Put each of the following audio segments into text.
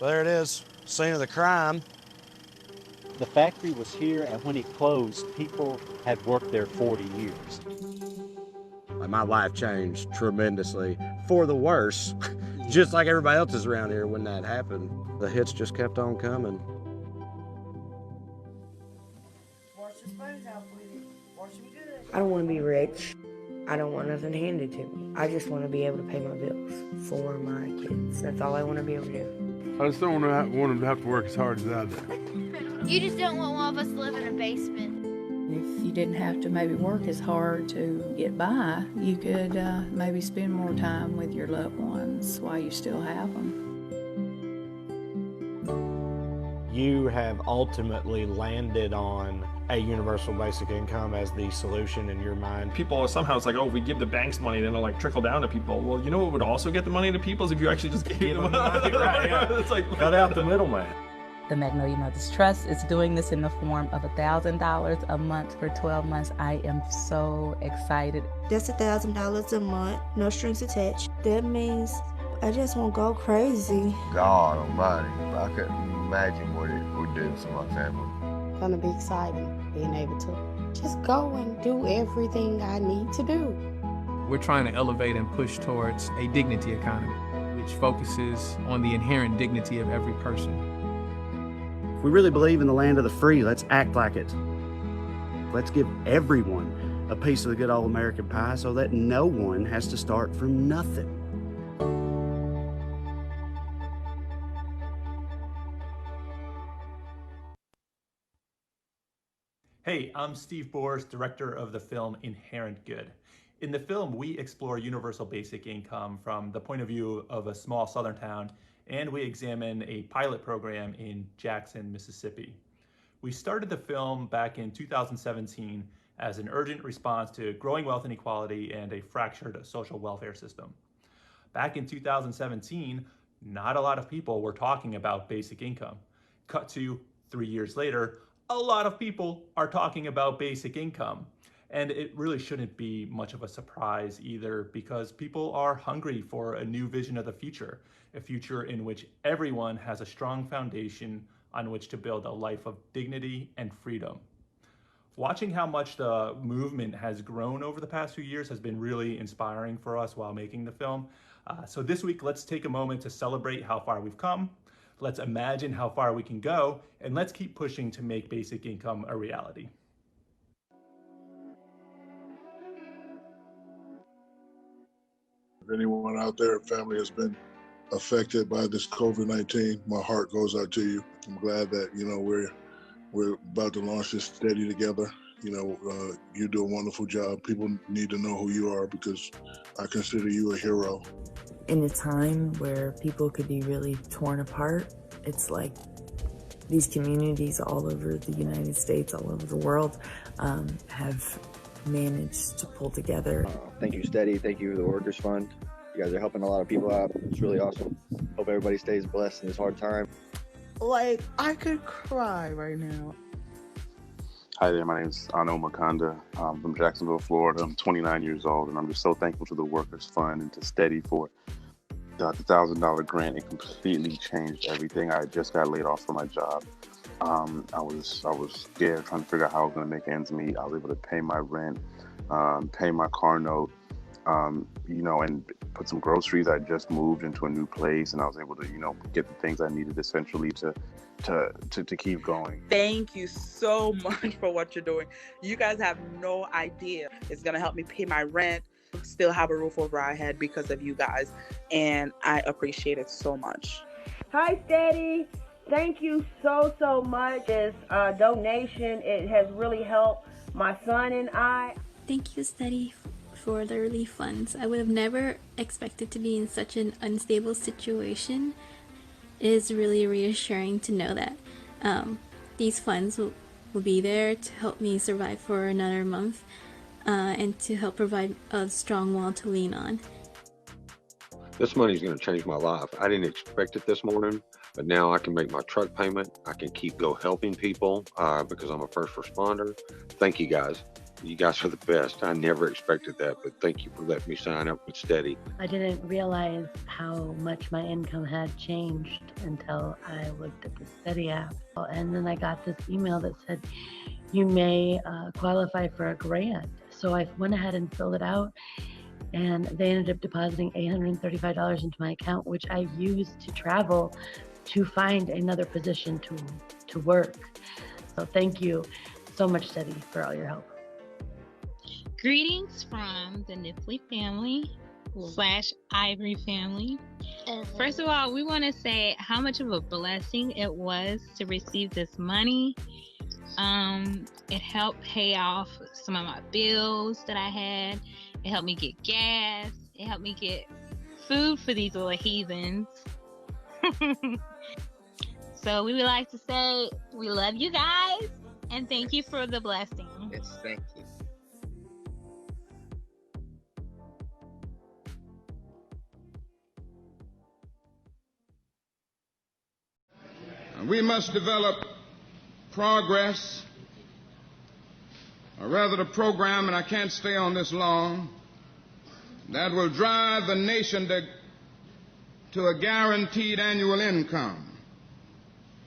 There it is, scene of the crime. The factory was here, and when it closed, people had worked there 40 years. My life changed tremendously for the worse, just like everybody else's around here when that happened. The hits just kept on coming. I don't want to be rich. I don't want nothing handed to me. I just want to be able to pay my bills for my kids. That's all I want to be able to do. I just don't want them to have to work as hard as I do. You just don't want one of us to live in a basement. If you didn't have to maybe work as hard to get by, you could maybe spend more time with your loved ones while you still have them. You have ultimately landed on a universal basic income as the solution in your mind. People somehow, it's like, oh, if we give the banks money, then it'll like trickle down to people. Well, you know what would also get the money to people is if you actually just gave them money. Right, yeah. It's like, cut out the middleman. The Magnolia Mothers Trust is doing this in the form of $1,000 a month for 12 months. I am so excited. That's $1,000 a month, no strings attached. That means I just won't go crazy. God almighty, I couldn't imagine what it would do to my family. It's gonna be exciting being able to just go and do everything I need to do. We're trying to elevate and push towards a dignity economy, which focuses on the inherent dignity of every person. If we really believe in the land of the free, let's act like it. Let's give everyone a piece of the good old American pie so that no one has to start from nothing. Hey, I'm Steve Boers, director of the film Inherent Good. In the film, we explore universal basic income from the point of view of a small southern town, and we examine a pilot program in Jackson, Mississippi. We started the film back in 2017 as an urgent response to growing wealth inequality and a fractured social welfare system. Back in 2017, not a lot of people were talking about basic income. Cut to 3 years later, a lot of people are talking about basic income. And it really shouldn't be much of a surprise either, because people are hungry for a new vision of the future, a future in which everyone has a strong foundation on which to build a life of dignity and freedom. Watching how much the movement has grown over the past few years has been really inspiring for us while making the film. So this week, let's take a moment to celebrate how far we've come. Let's imagine how far we can go, and let's keep pushing to make basic income a reality. If anyone out there, family has been affected by this COVID-19, my heart goes out to you. I'm glad that, we're about to launch this steady together. You do a wonderful job. People need to know who you are because I consider you a hero. In a time where people could be really torn apart, it's like these communities all over the United States, all over the world, have managed to pull together. Thank you, Steady. Thank you, the Workers Fund. You guys are helping a lot of people out. It's really awesome. Hope everybody stays blessed in this hard time. Like, I could cry right now. Hi there, my name is Ano Makanda. I'm from Jacksonville, Florida. I'm 29 years old, and I'm just so thankful to the Workers Fund and to Steady for the $1,000 grant. It completely changed everything. I just got laid off from my job. I was scared, trying to figure out how I was going to make ends meet. I was able to pay my rent, pay my car note, and put some groceries. I just moved into a new place, and I was able to, get the things I needed essentially to keep going. Thank you so much for what you're doing. You guys have no idea. It's going to help me pay my rent, still have a roof over our head because of you guys, and I appreciate it so much. Hi, Steady. Thank you so much. This donation, it has really helped my son and I. Thank you, Steady, for the relief funds. I would have never expected to be in such an unstable situation. It is really reassuring to know that these funds will be there to help me survive for another month and to help provide a strong wall to lean on. This money is going to change my life. I didn't expect it this morning, but now I can make my truck payment. I can keep helping people because I'm a first responder. Thank you, guys. You guys are the best. I never expected that, but thank you for letting me sign up with Steady. I didn't realize how much my income had changed until I looked at the Steady app. And then I got this email that said, you may qualify for a grant. So I went ahead and filled it out, and they ended up depositing $835 into my account, which I used to travel to find another position to work. So thank you so much, Steady, for all your help. Greetings from the Nipley family / Ivory family. First of all, we want to say how much of a blessing it was to receive this money. It helped pay off some of my bills that I had. It helped me get gas. It helped me get food for these little heathens. So we would like to say we love you guys and thank you for the blessing. Yes, thank you. We must develop progress, or rather the program, and I can't stay on this long, that will drive the nation to a guaranteed annual income.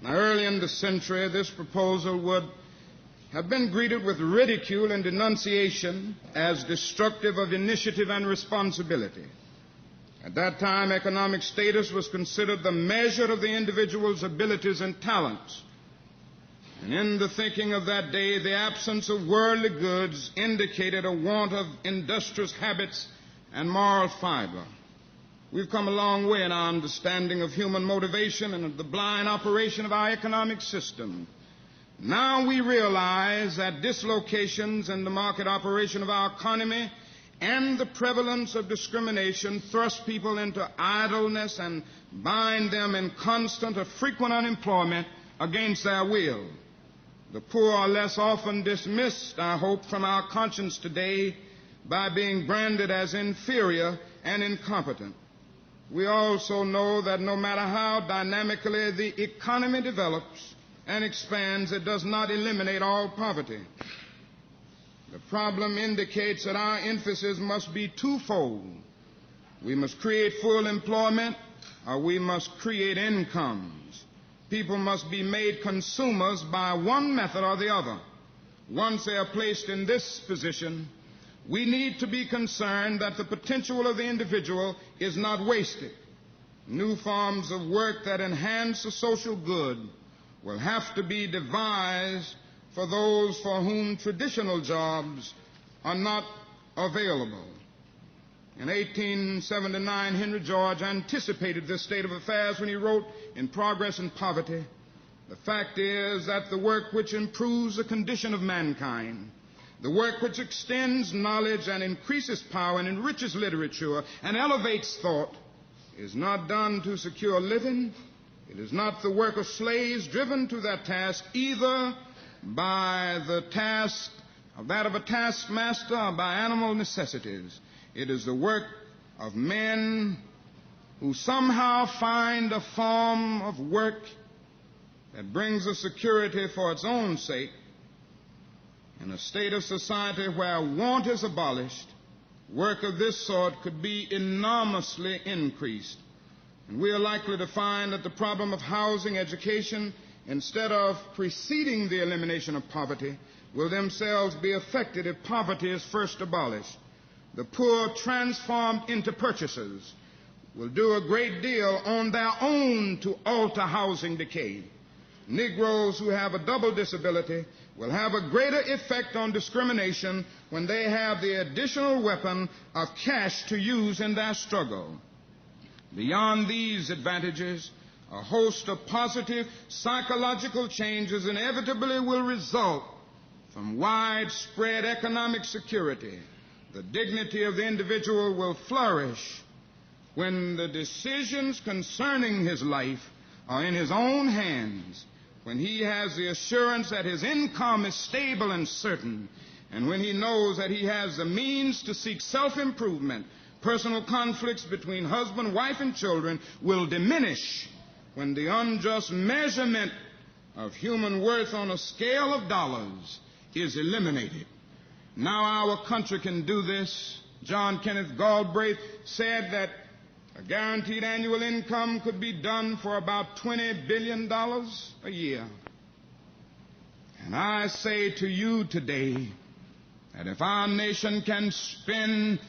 Now, early in the century, this proposal would have been greeted with ridicule and denunciation as destructive of initiative and responsibility. At that time, economic status was considered the measure of the individual's abilities and talents. And in the thinking of that day, the absence of worldly goods indicated a want of industrious habits and moral fiber. We've come a long way in our understanding of human motivation and of the blind operation of our economic system. Now we realize that dislocations in the market operation of our economy and the prevalence of discrimination thrust people into idleness and bind them in constant or frequent unemployment against their will. The poor are less often dismissed, I hope, from our conscience today by being branded as inferior and incompetent. We also know that no matter how dynamically the economy develops and expands, it does not eliminate all poverty. The problem indicates that our emphasis must be twofold. We must create full employment, or we must create incomes. People must be made consumers by one method or the other. Once they are placed in this position, we need to be concerned that the potential of the individual is not wasted. New forms of work that enhance the social good will have to be devised for those for whom traditional jobs are not available. In 1879, Henry George anticipated this state of affairs when he wrote in Progress and Poverty, "The fact is that the work which improves the condition of mankind, the work which extends knowledge and increases power and enriches literature and elevates thought, is not done to secure living. It is not the work of slaves driven to that task, either by the task of that of a taskmaster or by animal necessities. It is the work of men who somehow find a form of work that brings a security for its own sake. In a state of society where want is abolished, work of this sort could be enormously increased. And we are likely to find that the problem of housing, education, instead of preceding the elimination of poverty, will themselves be affected if poverty is first abolished. The poor, transformed into purchasers, will do a great deal on their own to alter housing decay. Negroes who have a double disability will have a greater effect on discrimination when they have the additional weapon of cash to use in their struggle. Beyond these advantages, a host of positive psychological changes inevitably will result from widespread economic security. The dignity of the individual will flourish when the decisions concerning his life are in his own hands, when he has the assurance that his income is stable and certain, and when he knows that he has the means to seek self-improvement. Personal conflicts between husband, wife, and children will diminish when the unjust measurement of human worth on a scale of dollars is eliminated. Now our country can do this. John Kenneth Galbraith said that a guaranteed annual income could be done for about $20 billion a year. And I say to you today that if our nation can spend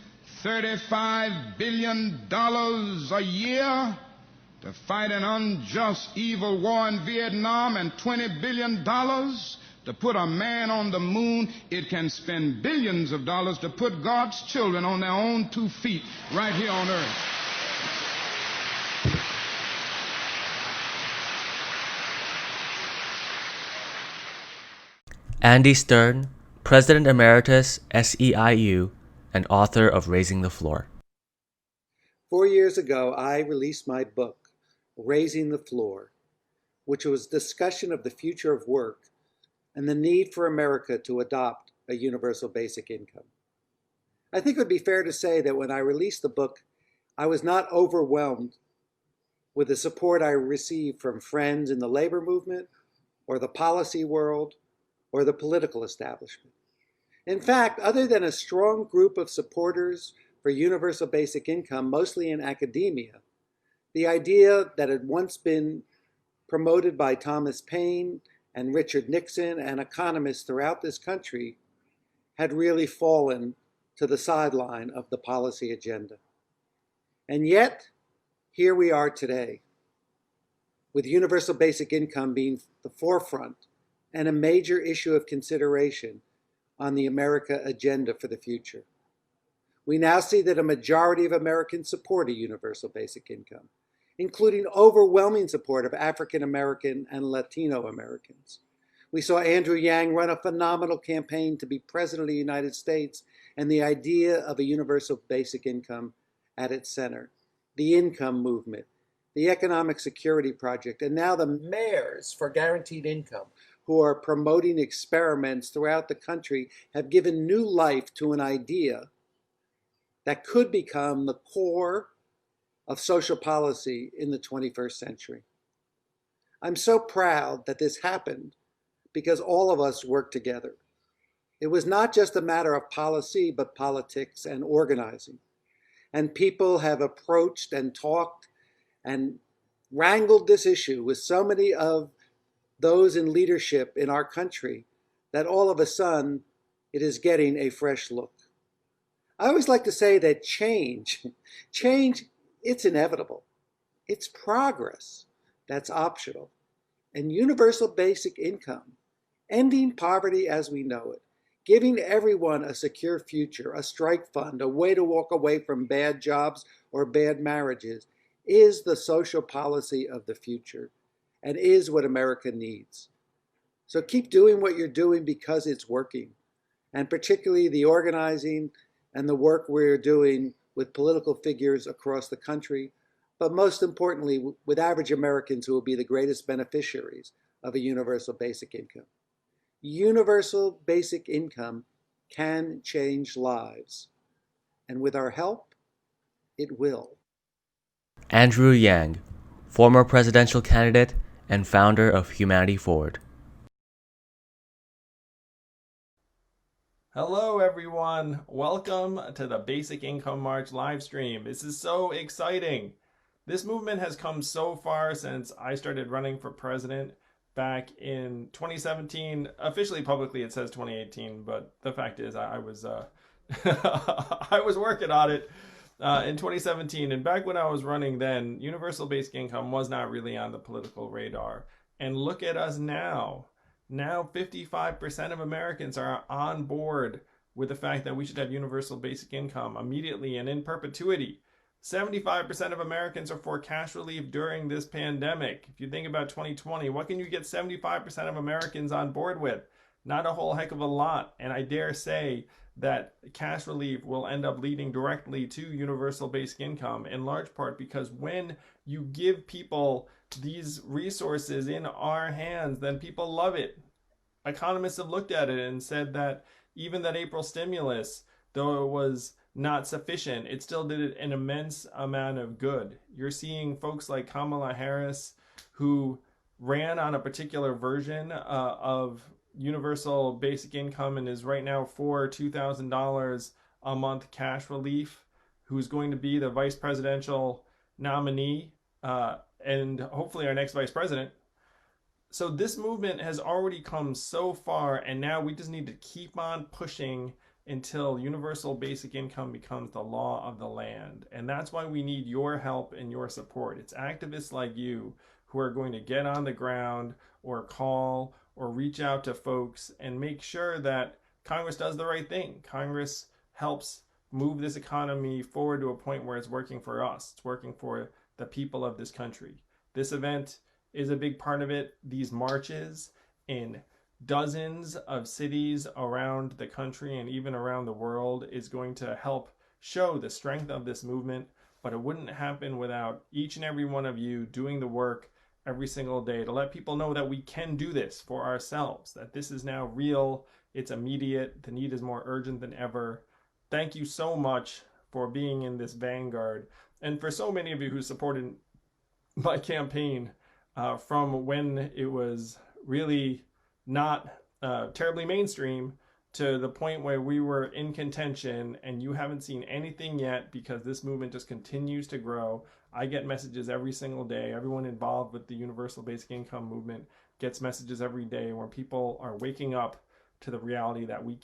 $35 billion a year to fight an unjust, evil war in Vietnam and $20 billion to put a man on the moon, it can spend billions of dollars to put God's children on their own 2 feet right here on earth. Andy Stern, President Emeritus, SEIU, and author of Raising the Floor. 4 years ago, I released my book, Raising the Floor, which was a discussion of the future of work and the need for America to adopt a universal basic income. I think it would be fair to say that when I released the book, I was not overwhelmed with the support I received from friends in the labor movement or the policy world or the political establishment. In fact, other than a strong group of supporters for universal basic income, mostly in academia, the idea that had once been promoted by Thomas Paine and Richard Nixon and economists throughout this country had really fallen to the sideline of the policy agenda. And yet, here we are today, with universal basic income being the forefront and a major issue of consideration on the America agenda for the future. We now see that a majority of Americans support a universal basic income, including overwhelming support of African American and Latino Americans. We saw Andrew Yang run a phenomenal campaign to be President of the United States and the idea of a universal basic income at its center. The income movement, the Economic Security Project, and now the mayors for guaranteed income, who are promoting experiments throughout the country, have given new life to an idea that could become the core of social policy in the 21st century. I'm so proud that this happened because all of us worked together. It was not just a matter of policy, but politics and organizing. And people have approached and talked and wrangled this issue with so many of those in leadership in our country that all of a sudden it is getting a fresh look. I always like to say that change, it's inevitable. It's progress that's optional. And universal basic income, ending poverty as we know it, giving everyone a secure future, a strike fund, a way to walk away from bad jobs or bad marriages, is the social policy of the future and is what America needs. So keep doing what you're doing because it's working, and particularly the organizing and the work we're doing with political figures across the country, but most importantly, with average Americans who will be the greatest beneficiaries of a universal basic income. Universal basic income can change lives, and with our help, it will. Andrew Yang, former presidential candidate and founder of Humanity Forward. Hello everyone, welcome to the Basic Income March live stream. This is so exciting. This movement has come so far since I started running for president back in 2017. Officially, publicly, it says 2018, but the fact is I was I was working on it in 2017. And back when I was running then, universal basic income was not really on the political radar. And look at us now. Now 55% of Americans are on board with the fact that we should have universal basic income immediately and in perpetuity. 75% of Americans are for cash relief during this pandemic. If you think about 2020, what can you get 75% of Americans on board with? Not a whole heck of a lot. And I dare say that cash relief will end up leading directly to universal basic income, in large part because when you give people these resources in our hands, then people love it. Economists have looked at it and said that even that April stimulus, though it was not sufficient, it still did an immense amount of good. You're seeing folks like Kamala Harris, who ran on a particular version of universal basic income and is right now for $2,000 a month cash relief, who's going to be the vice presidential nominee and hopefully our next vice president. So this movement has already come so far, and now we just need to keep on pushing until universal basic income becomes the law of the land. And that's why we need your help and your support. It's activists like you who are going to get on the ground or call or reach out to folks and make sure that Congress does the right thing. Congress helps move this economy forward to a point where it's working for us. It's working for the people of this country. This event is a big part of it. These marches in dozens of cities around the country and even around the world is going to help show the strength of this movement, but it wouldn't happen without each and every one of you doing the work every single day to let people know that we can do this for ourselves, that this is now real, it's immediate, the need is more urgent than ever. Thank you so much for being in this vanguard, and for so many of you who supported my campaign from when it was really not terribly mainstream to the point where we were in contention, and you haven't seen anything yet because this movement just continues to grow. I get messages every single day. Everyone involved with the universal basic income movement gets messages every day where people are waking up to the reality that we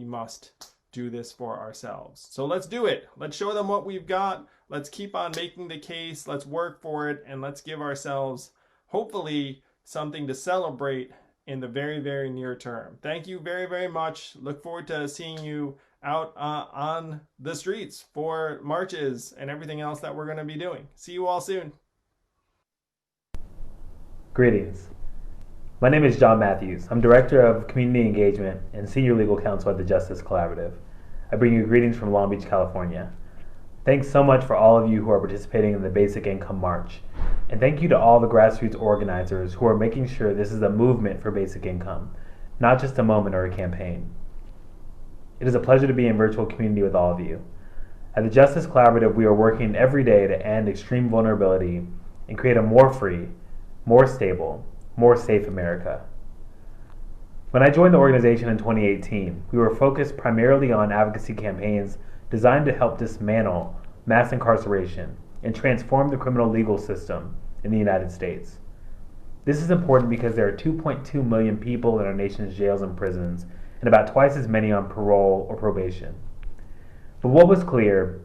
must do this for ourselves. So let's do it. Let's show them what we've got. Let's keep on making the case. Let's work for it, and let's give ourselves hopefully something to celebrate in the very, very near term. Thank you very, very much. Look forward to seeing you out on the streets for marches and everything else that we're going to be doing. See you all soon. Greetings. My name is John Matthews. I'm Director of Community Engagement and Senior Legal Counsel at the Justice Collaborative. I bring you greetings from Long Beach, California. Thanks so much for all of you who are participating in the Basic Income March. And thank you to all the grassroots organizers who are making sure this is a movement for basic income, not just a moment or a campaign. It is a pleasure to be in virtual community with all of you. At the Justice Collaborative, we are working every day to end extreme vulnerability and create a more free, more stable, more safe America. When I joined the organization in 2018, we were focused primarily on advocacy campaigns designed to help dismantle mass incarceration and transform the criminal legal system in the United States. This is important because there are 2.2 million people in our nation's jails and prisons, and about twice as many on parole or probation. But what was clear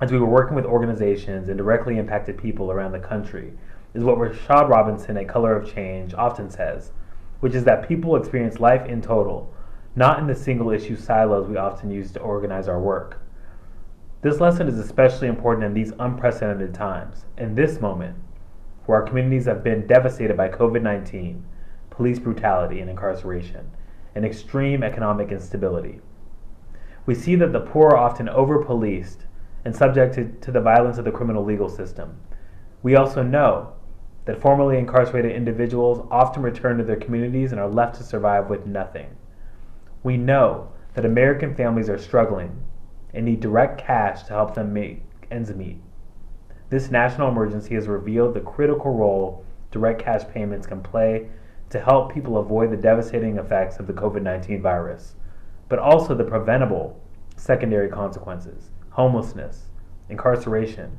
as we were working with organizations and directly impacted people around the country is what Rashad Robinson at Color of Change often says, which is that people experience life in total, not in the single issue silos we often use to organize our work. This lesson is especially important in these unprecedented times, in this moment, where our communities have been devastated by COVID-19, police brutality and incarceration, and extreme economic instability. We see that the poor are often over-policed and subjected to the violence of the criminal legal system. We also know that formerly incarcerated individuals often return to their communities and are left to survive with nothing. We know that American families are struggling and need direct cash to help them make ends meet. This national emergency has revealed the critical role direct cash payments can play to help people avoid the devastating effects of the COVID-19 virus, but also the preventable secondary consequences: homelessness, incarceration,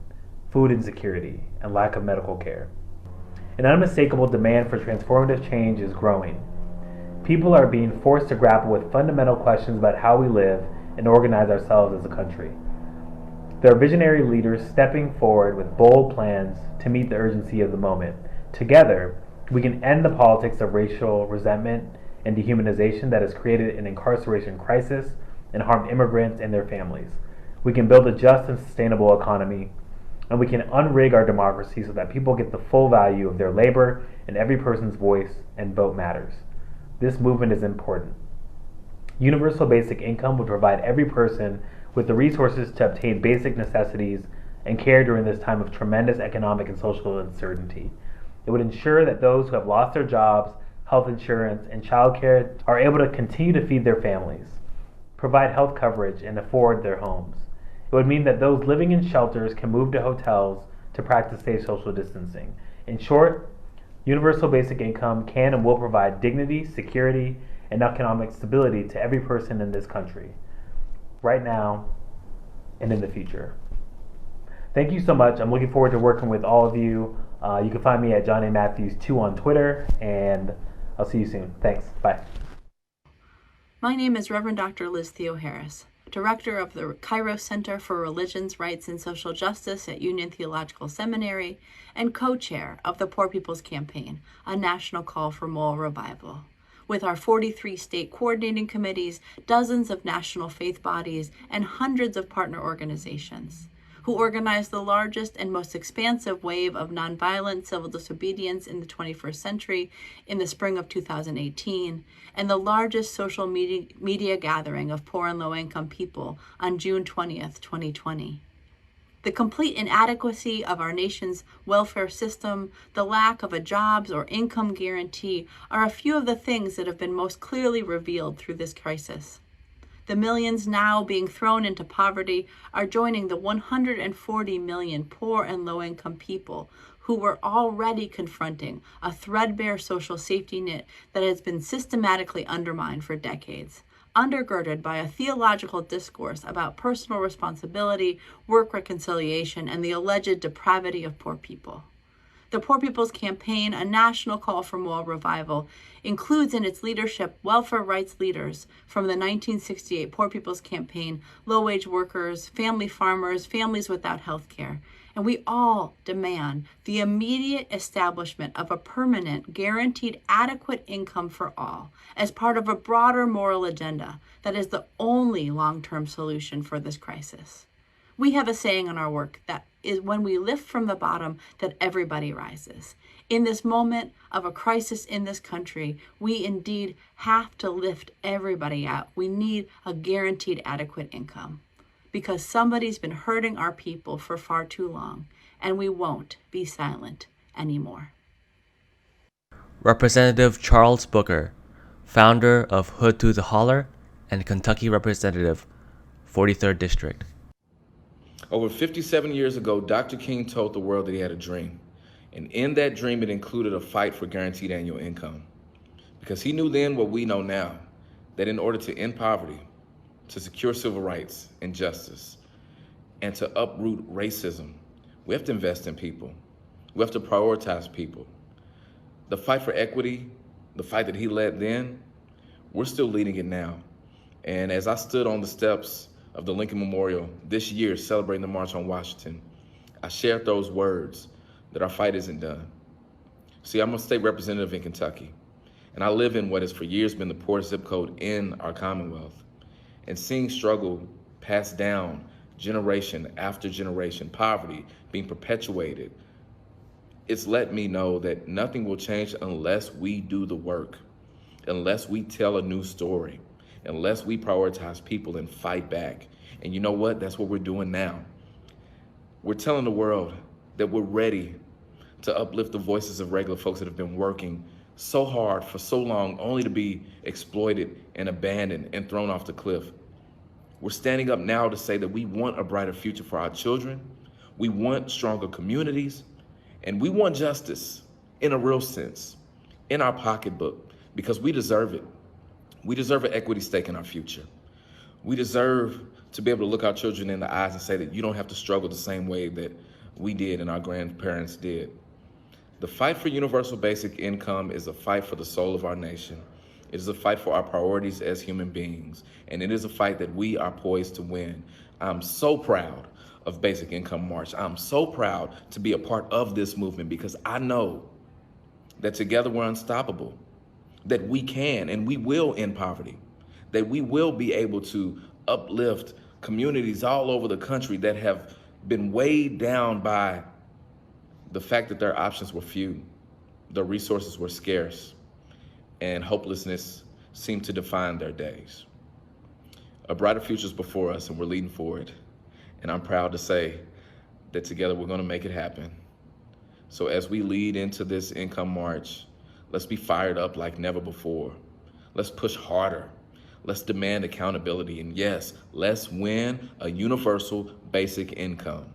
food insecurity, and lack of medical care. An unmistakable demand for transformative change is growing. People are being forced to grapple with fundamental questions about how we live and organize ourselves as a country. There are visionary leaders stepping forward with bold plans to meet the urgency of the moment. Together, we can end the politics of racial resentment and dehumanization that has created an incarceration crisis and harmed immigrants and their families. We can build a just and sustainable economy, and we can unrig our democracy so that people get the full value of their labor and every person's voice and vote matters. This movement is important. Universal basic income would provide every person with the resources to obtain basic necessities and care during this time of tremendous economic and social uncertainty. It would ensure that those who have lost their jobs, health insurance, and childcare are able to continue to feed their families, provide health coverage, and afford their homes. It would mean that those living in shelters can move to hotels to practice safe social distancing. In short, universal basic income can and will provide dignity, security, and economic stability to every person in this country, right now and in the future. Thank you so much. I'm looking forward to working with all of you. You can find me at John A. Matthews 2 on Twitter, and I'll see you soon. Thanks. Bye. My name is Reverend Dr. Liz Theo-Harris, Director of the Cairo Center for Religions, Rights, and Social Justice at Union Theological Seminary, and co-chair of the Poor People's Campaign, a national call for moral revival. With our 43 state coordinating committees, dozens of national faith bodies, and hundreds of partner organizations, who organized the largest and most expansive wave of nonviolent civil disobedience in the 21st century in the spring of 2018, and the largest social media gathering of poor and low-income people on June 20th, 2020. The complete inadequacy of our nation's welfare system, the lack of a jobs or income guarantee are a few of the things that have been most clearly revealed through this crisis. The millions now being thrown into poverty are joining the 140 million poor and low-income people who were already confronting a threadbare social safety net that has been systematically undermined for decades, undergirded by a theological discourse about personal responsibility, work reconciliation, and the alleged depravity of poor people. The Poor People's Campaign, a national call for moral revival, includes in its leadership welfare rights leaders from the 1968 Poor People's Campaign, low-wage workers, family farmers, families without health care. And we all demand the immediate establishment of a permanent, guaranteed, adequate income for all as part of a broader moral agenda that is the only long-term solution for this crisis. We have a saying in our work that is when we lift from the bottom that everybody rises. In this moment of a crisis in this country, we indeed have to lift everybody out. We need a guaranteed adequate income because somebody's been hurting our people for far too long, and we won't be silent anymore. Representative Charles Booker, founder of Hood to the Holler and Kentucky Representative, 43rd District. Over 57 years ago, Dr. King told the world that he had a dream. And in that dream, it included a fight for guaranteed annual income. Because he knew then what we know now, that in order to end poverty, to secure civil rights and justice, and to uproot racism, we have to invest in people. We have to prioritize people. The fight for equity, the fight that he led then, we're still leading it now. And as I stood on the steps of the Lincoln Memorial this year, celebrating the March on Washington, I shared those words that our fight isn't done. See, I'm a state representative in Kentucky, and I live in what has for years been the poorest zip code in our Commonwealth. And seeing struggle passed down generation after generation, poverty being perpetuated, it's let me know that nothing will change unless we do the work, unless we tell a new story, unless we prioritize people and fight back. And you know what? That's what we're doing now. We're telling the world that we're ready to uplift the voices of regular folks that have been working so hard for so long only to be exploited and abandoned and thrown off the cliff. We're standing up now to say that we want a brighter future for our children. We want stronger communities, and we want justice in a real sense, in our pocketbook, because we deserve it. We deserve an equity stake in our future. We deserve to be able to look our children in the eyes and say that you don't have to struggle the same way that we did and our grandparents did. The fight for universal basic income is a fight for the soul of our nation. It is a fight for our priorities as human beings, and it is a fight that we are poised to win. I'm so proud of Basic Income March. I'm so proud to be a part of this movement because I know that together we're unstoppable, that we can and we will end poverty, that we will be able to uplift communities all over the country that have been weighed down by the fact that their options were few, their resources were scarce, and hopelessness seemed to define their days. A brighter future is before us, and we're leading for it. And I'm proud to say that together we're going to make it happen. So as we lead into this income march, let's be fired up like never before. Let's push harder. Let's demand accountability. And yes, let's win a universal basic income.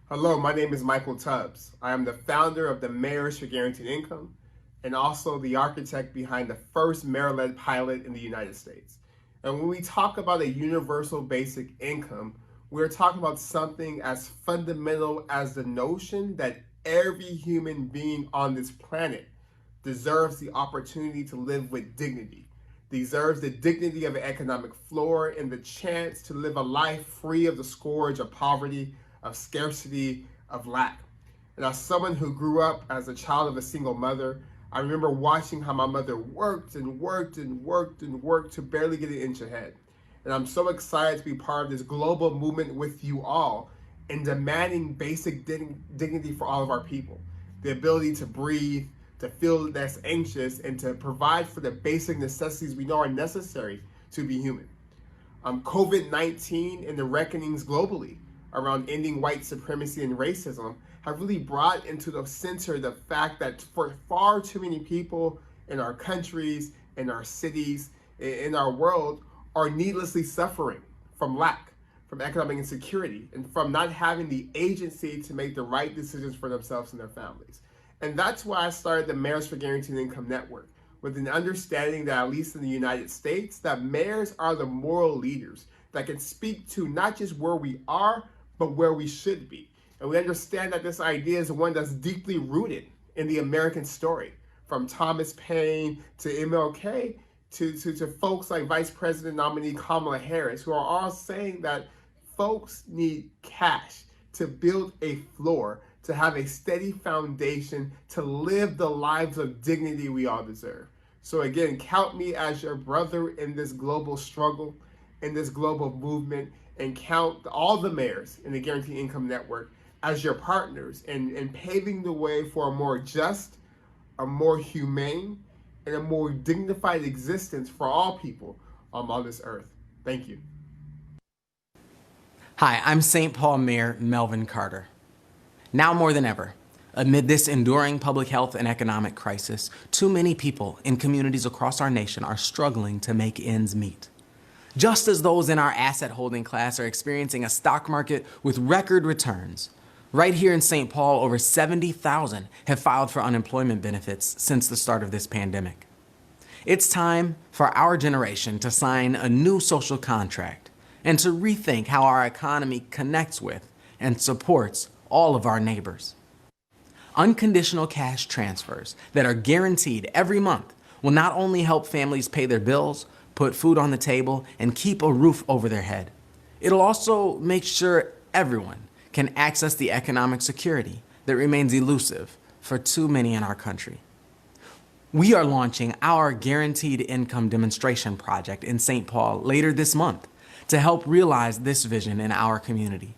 Hello, my name is Michael Tubbs. I am the founder of the Mayors for Guaranteed Income, and also the architect behind the first mayor-led pilot in the United States. And when we talk about a universal basic income, we're talking about something as fundamental as the notion that every human being on this planet deserves the opportunity to live with dignity, deserves the dignity of an economic floor and the chance to live a life free of the scourge of poverty, of scarcity, of lack. And as someone who grew up as a child of a single mother, I remember watching how my mother worked and worked and worked and worked to barely get an inch ahead. And I'm so excited to be part of this global movement with you all in demanding basic dignity for all of our people. The ability to breathe, to feel less anxious, and to provide for the basic necessities we know are necessary to be human. COVID-19 and the reckonings globally around ending white supremacy and racism have really brought into the center the fact that for far too many people in our countries, in our cities, in our world are needlessly suffering from lack, from economic insecurity, and from not having the agency to make the right decisions for themselves and their families. And that's why I started the Mayors for Guaranteed Income Network, with an understanding that, at least in the United States, that mayors are the moral leaders that can speak to not just where we are, but where we should be. And we understand that this idea is one that's deeply rooted in the American story, from Thomas Paine to MLK to folks like Vice President nominee Kamala Harris, who are all saying that folks need cash to build a floor, to have a steady foundation, to live the lives of dignity we all deserve. So again, count me as your brother in this global struggle, in this global movement, and count all the mayors in the Guaranteed Income Network as your partners in paving the way for a more just, a more humane, and a more dignified existence for all people on this earth. Thank you. Hi, I'm St. Paul Mayor Melvin Carter. Now more than ever, amid this enduring public health and economic crisis, too many people in communities across our nation are struggling to make ends meet. Just as those in our asset holding class are experiencing a stock market with record returns, right here in St. Paul, over 70,000 have filed for unemployment benefits since the start of this pandemic. It's time for our generation to sign a new social contract and to rethink how our economy connects with and supports all of our neighbors. Unconditional cash transfers that are guaranteed every month will not only help families pay their bills, put food on the table, and keep a roof over their head. It'll also make sure everyone can access the economic security that remains elusive for too many in our country. We are launching our Guaranteed Income Demonstration Project in St. Paul later this month to help realize this vision in our community.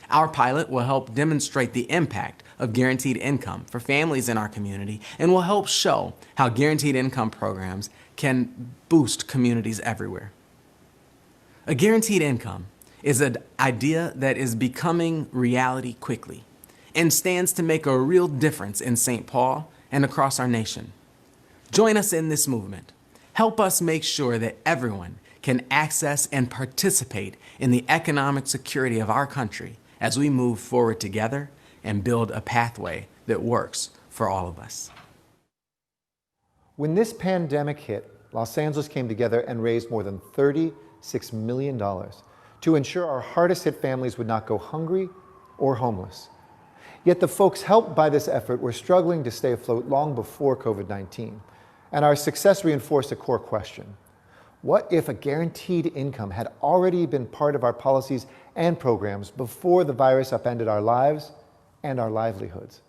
Our pilot will help demonstrate the impact of guaranteed income for families in our community and will help show how guaranteed income programs can boost communities everywhere. A guaranteed income is an idea that is becoming reality quickly and stands to make a real difference in St. Paul and across our nation. Join us in this movement. Help us make sure that everyone can access and participate in the economic security of our country as we move forward together and build a pathway that works for all of us. When this pandemic hit, Los Angeles came together and raised more than $36 million to ensure our hardest hit families would not go hungry or homeless. Yet the folks helped by this effort were struggling to stay afloat long before COVID-19. And our success reinforced a core question. What if a guaranteed income had already been part of our policies and programs before the virus upended our lives and our livelihoods?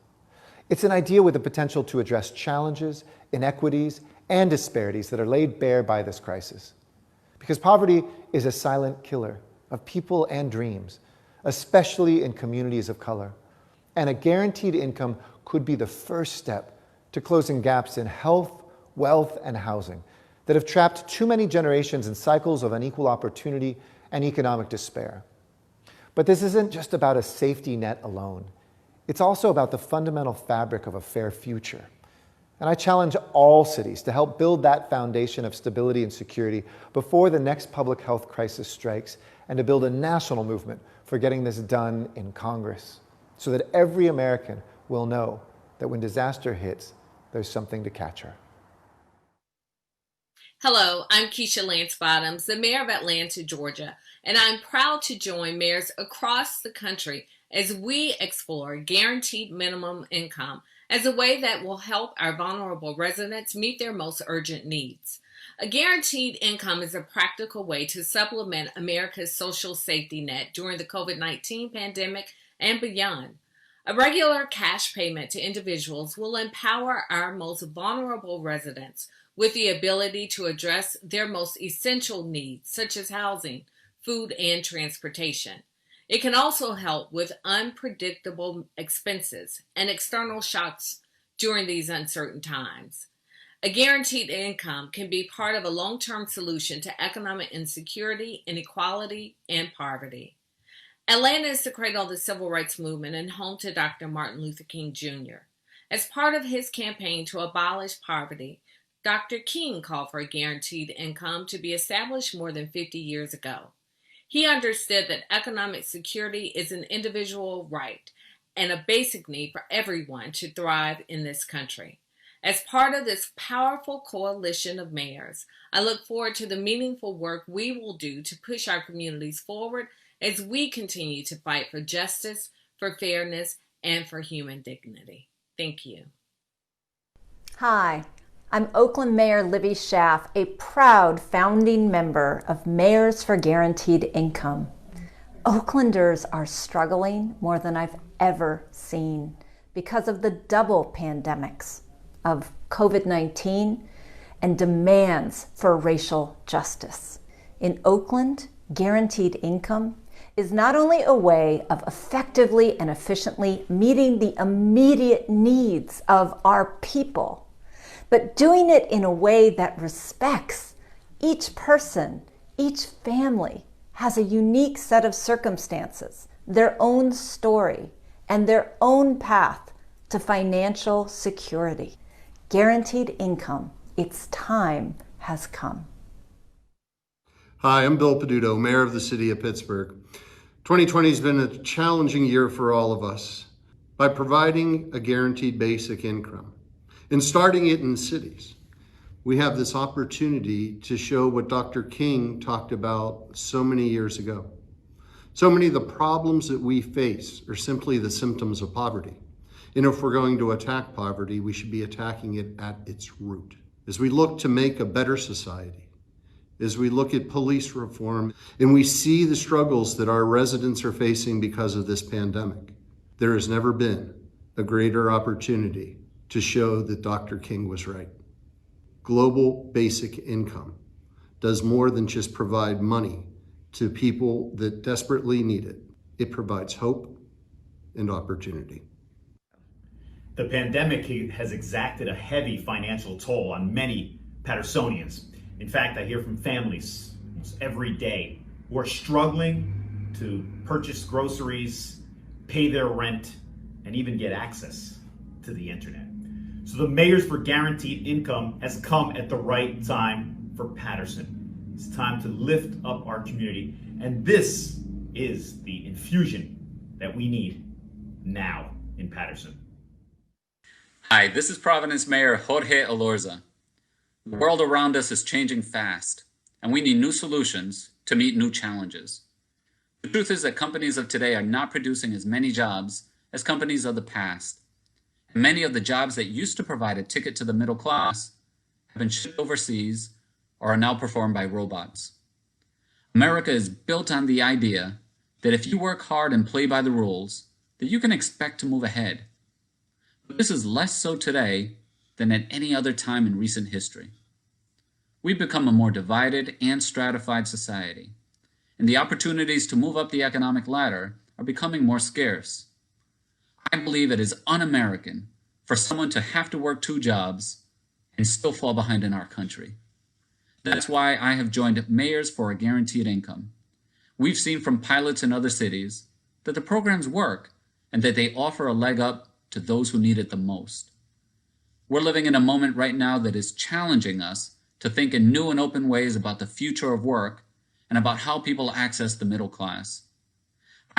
It's an idea with the potential to address challenges, inequities, and disparities that are laid bare by this crisis. Because poverty is a silent killer of people and dreams, especially in communities of color. And a guaranteed income could be the first step to closing gaps in health, wealth, and housing that have trapped too many generations in cycles of unequal opportunity and economic despair. But this isn't just about a safety net alone. It's also about the fundamental fabric of a fair future. And I challenge all cities to help build that foundation of stability and security before the next public health crisis strikes, and to build a national movement for getting this done in Congress, so that every American will know that when disaster hits, there's something to catch her. Hello, I'm Keisha Lance Bottoms, the mayor of Atlanta, Georgia, and I'm proud to join mayors across the country as we explore guaranteed minimum income as a way that will help our vulnerable residents meet their most urgent needs. A guaranteed income is a practical way to supplement America's social safety net during the COVID-19 pandemic and beyond. A regular cash payment to individuals will empower our most vulnerable residents with the ability to address their most essential needs, such as housing, food, and transportation. It can also help with unpredictable expenses and external shocks during these uncertain times. A guaranteed income can be part of a long-term solution to economic insecurity, inequality, and poverty. Atlanta is the cradle of the civil rights movement and home to Dr. Martin Luther King Jr. As part of his campaign to abolish poverty, Dr. King called for a guaranteed income to be established more than 50 years ago. He understood that economic security is an individual right and a basic need for everyone to thrive in this country. As part of this powerful coalition of mayors, I look forward to the meaningful work we will do to push our communities forward as we continue to fight for justice, for fairness, and for human dignity. Thank you. Hi, I'm Oakland Mayor Libby Schaaf, a proud founding member of Mayors for Guaranteed Income. Oaklanders are struggling more than I've ever seen because of the double pandemics of COVID-19 and demands for racial justice. In Oakland, guaranteed income is not only a way of effectively and efficiently meeting the immediate needs of our people, but doing it in a way that respects each person, each family has a unique set of circumstances, their own story, and their own path to financial security. Guaranteed income, its time has come. Hi, I'm Bill Peduto, Mayor of the City of Pittsburgh. 2020 has been a challenging year for all of us. By providing a guaranteed basic income and starting it in cities, we have this opportunity to show what Dr. King talked about so many years ago. So many of the problems that we face are simply the symptoms of poverty. And if we're going to attack poverty, we should be attacking it at its root. As we look to make a better society, as we look at police reform, and we see the struggles that our residents are facing because of this pandemic, there has never been a greater opportunity to show that Dr. King was right. Global basic income does more than just provide money to people that desperately need it. It provides hope and opportunity. The pandemic has exacted a heavy financial toll on many Pattersonians. In fact, I hear from families almost every day who are struggling to purchase groceries, pay their rent, and even get access to the internet. So the Mayors for Guaranteed Income has come at the right time for Patterson. It's time to lift up our community, and this is the infusion that we need now in Patterson. Hi, this is Providence Mayor Jorge Alorza. The world around us is changing fast, and we need new solutions to meet new challenges. The truth is that companies of today are not producing as many jobs as companies of the past. And many of the jobs that used to provide a ticket to the middle class have been shipped overseas or are now performed by robots. America is built on the idea that if you work hard and play by the rules, that you can expect to move ahead. But this is less so today than at any other time in recent history. We've become a more divided and stratified society, and the opportunities to move up the economic ladder are becoming more scarce. I believe it is un-American for someone to have to work 2 jobs and still fall behind in our country. That's why I have joined Mayors for a Guaranteed Income. We've seen from pilots in other cities that the programs work and that they offer a leg up to those who need it the most. We're living in a moment right now that is challenging us to think in new and open ways about the future of work and about how people access the middle class.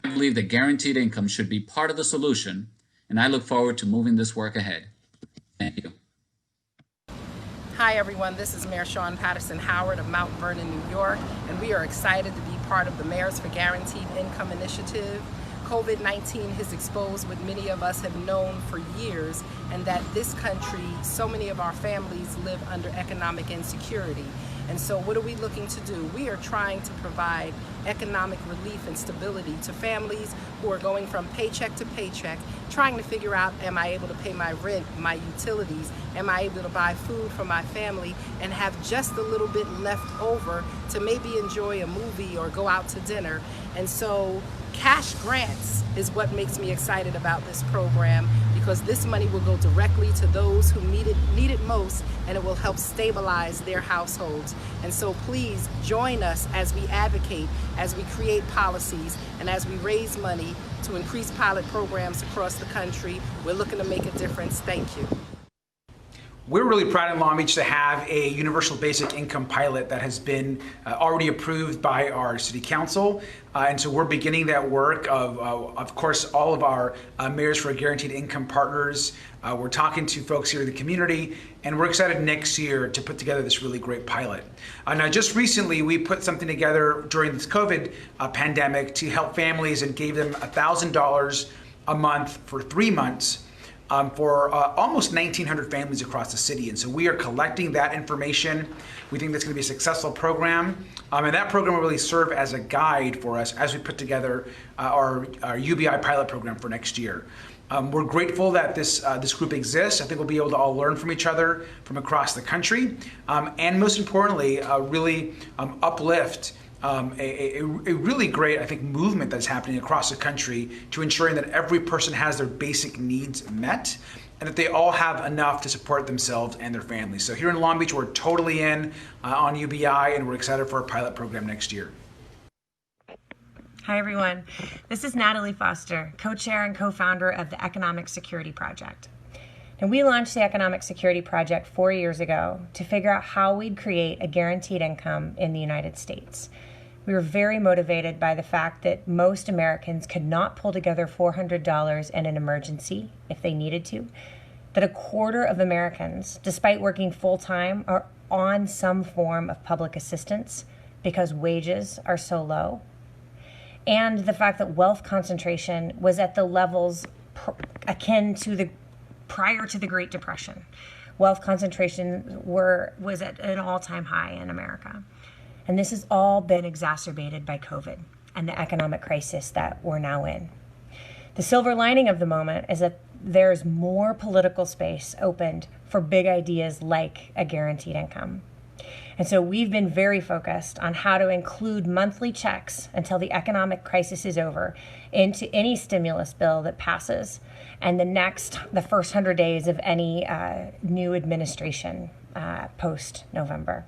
I believe that guaranteed income should be part of the solution, and I look forward to moving this work ahead. Thank you. Hi everyone, this is Mayor Sean Patterson Howard of Mount Vernon, New York, and we are excited to be part of the Mayors for Guaranteed Income initiative. COVID-19 has exposed what many of us have known for years, and that this country, so many of our families live under economic insecurity. And so what are we looking to do? We are trying to provide economic relief and stability to families who are going from paycheck to paycheck, trying to figure out, am I able to pay my rent, my utilities? Am I able to buy food for my family and have just a little bit left over to maybe enjoy a movie or go out to dinner? And so cash grants is what makes me excited about this program, because this money will go directly to those who need it most, and it will help stabilize their households. And so please join us as we advocate, as we create policies, and as we raise money to increase pilot programs across the country. We're looking to make a difference. Thank you. We're really proud in Long Beach to have a universal basic income pilot that has been already approved by our city council. And so we're beginning that work of course, all of our Mayors for Guaranteed Income partners. We're talking to folks here in the community, and we're excited next year to put together this really great pilot. Now, just recently, we put something together during this COVID pandemic to help families and gave them $1,000 a month for 3 months. For almost 1,900 families across the city. And so we are collecting that information. We think that's going to be a successful program. And that program will really serve as a guide for us as we put together our UBI pilot program for next year. We're grateful that this group exists. I think we'll be able to all learn from each other from across the country. And most importantly, really uplift a really great, I think, movement that's happening across the country to ensuring that every person has their basic needs met and that they all have enough to support themselves and their families. So here in Long Beach, we're totally in on UBI, and we're excited for our pilot program next year. Hi everyone, this is Natalie Foster, co-chair and co-founder of the Economic Security Project. And we launched the Economic Security Project 4 years ago to figure out how we'd create a guaranteed income in the United States. We were very motivated by the fact that most Americans could not pull together $400 in an emergency if they needed to, that a quarter of Americans, despite working full-time, are on some form of public assistance because wages are so low, and the fact that wealth concentration was at the levels akin to the prior to the Great Depression. Wealth concentration was at an all-time high in America. And this has all been exacerbated by COVID and the economic crisis that we're now in. The silver lining of the moment is that there's more political space opened for big ideas like a guaranteed income. And so we've been very focused on how to include monthly checks until the economic crisis is over into any stimulus bill that passes, and the first 100 days of any new administration post-November.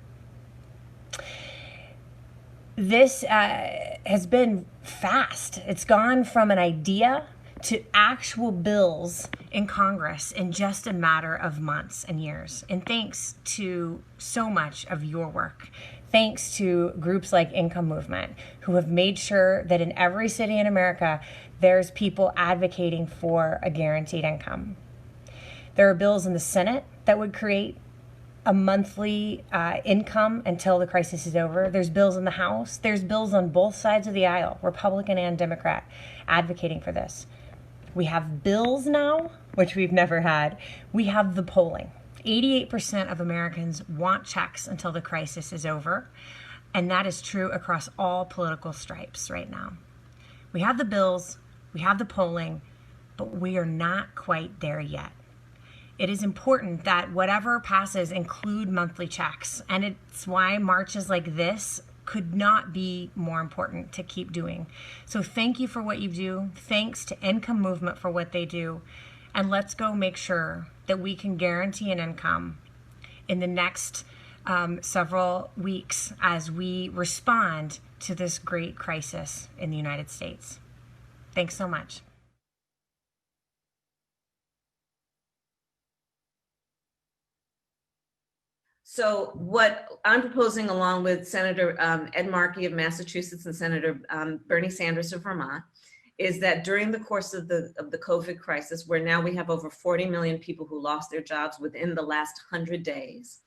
This has been fast. It's gone from an idea to actual bills in Congress in just a matter of months and years. And thanks to so much of your work, thanks to groups like Income Movement, who have made sure that in every city in America, there's people advocating for a guaranteed income. There are bills in the Senate that would create a monthly income until the crisis is over. There's bills in the House. There's bills on both sides of the aisle, Republican and Democrat, advocating for this. We have bills now, which we've never had. We have the polling. 88% of Americans want checks until the crisis is over, and that is true across all political stripes right now. We have the bills, we have the polling, but we are not quite there yet. It is important that whatever passes include monthly checks, and it's why marches like this could not be more important to keep doing. So thank you for what you do. Thanks to Income Movement for what they do. And let's go make sure that we can guarantee an income in the next several weeks as we respond to this great crisis in the United States. Thanks so much. So what I'm proposing, along with Senator Ed Markey of Massachusetts and Senator Bernie Sanders of Vermont, is that during the course of the COVID crisis, where now we have over 40 million people who lost their jobs within the last 100 days,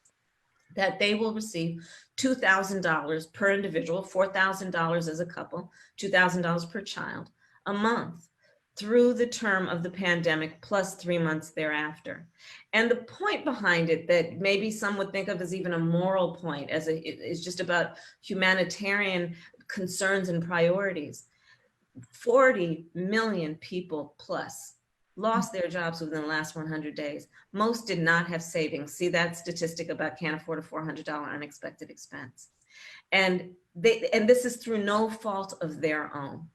that they will receive $2,000 per individual, $4,000 as a couple, $2,000 per child a month through the term of the pandemic plus 3 months thereafter. And the point behind it that maybe some would think of as even a moral point, as it's just about humanitarian concerns and priorities. 40 million people plus lost their jobs within the last 100 days. Most did not have savings. See that statistic about can't afford a $400 unexpected expense. And this is through no fault of their own.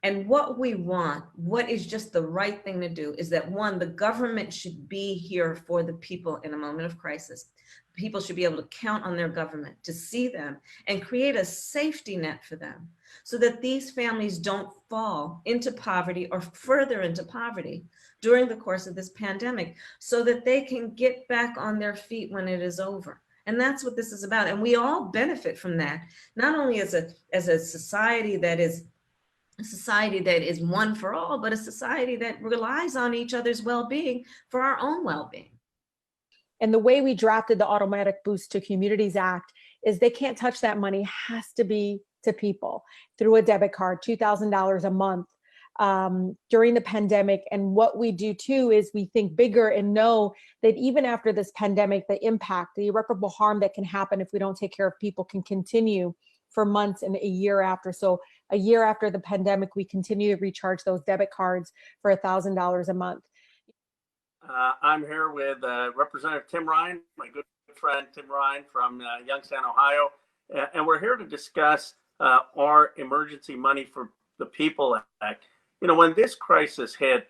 And what we want, what is just the right thing to do, is that one, the government should be here for the people in a moment of crisis. People should be able to count on their government to see them and create a safety net for them so that these families don't fall into poverty or further into poverty during the course of this pandemic, so that they can get back on their feet when it is over. And that's what this is about. And we all benefit from that, not only as a society that is one for all, but a society that relies on each other's well-being for our own well-being. And the way we drafted the Automatic Boost to Communities Act is they can't touch that money, has to be to people through a debit card, $2,000 a month during the pandemic. And what we do too is we think bigger and know that even after this pandemic, the impact, the irreparable harm that can happen if we don't take care of people can continue for months and a year after. So a year after the pandemic, we continue to recharge those debit cards for $1,000 a month. I'm here with Representative Tim Ryan, my good friend Tim Ryan from Youngstown, Ohio. And we're here to discuss our Emergency Money for the People Act. You know, when this crisis hit,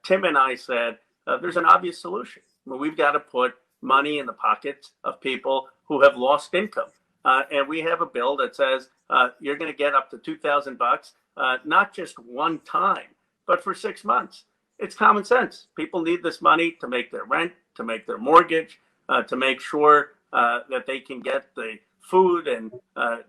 Tim and I said, there's an obvious solution. I mean, we've got to put money in the pockets of people who have lost income. And we have a bill that says you're going to get up to $2,000, not just one time, but for 6 months. It's common sense. People need this money to make their rent, to make their mortgage, to make sure that they can get the food and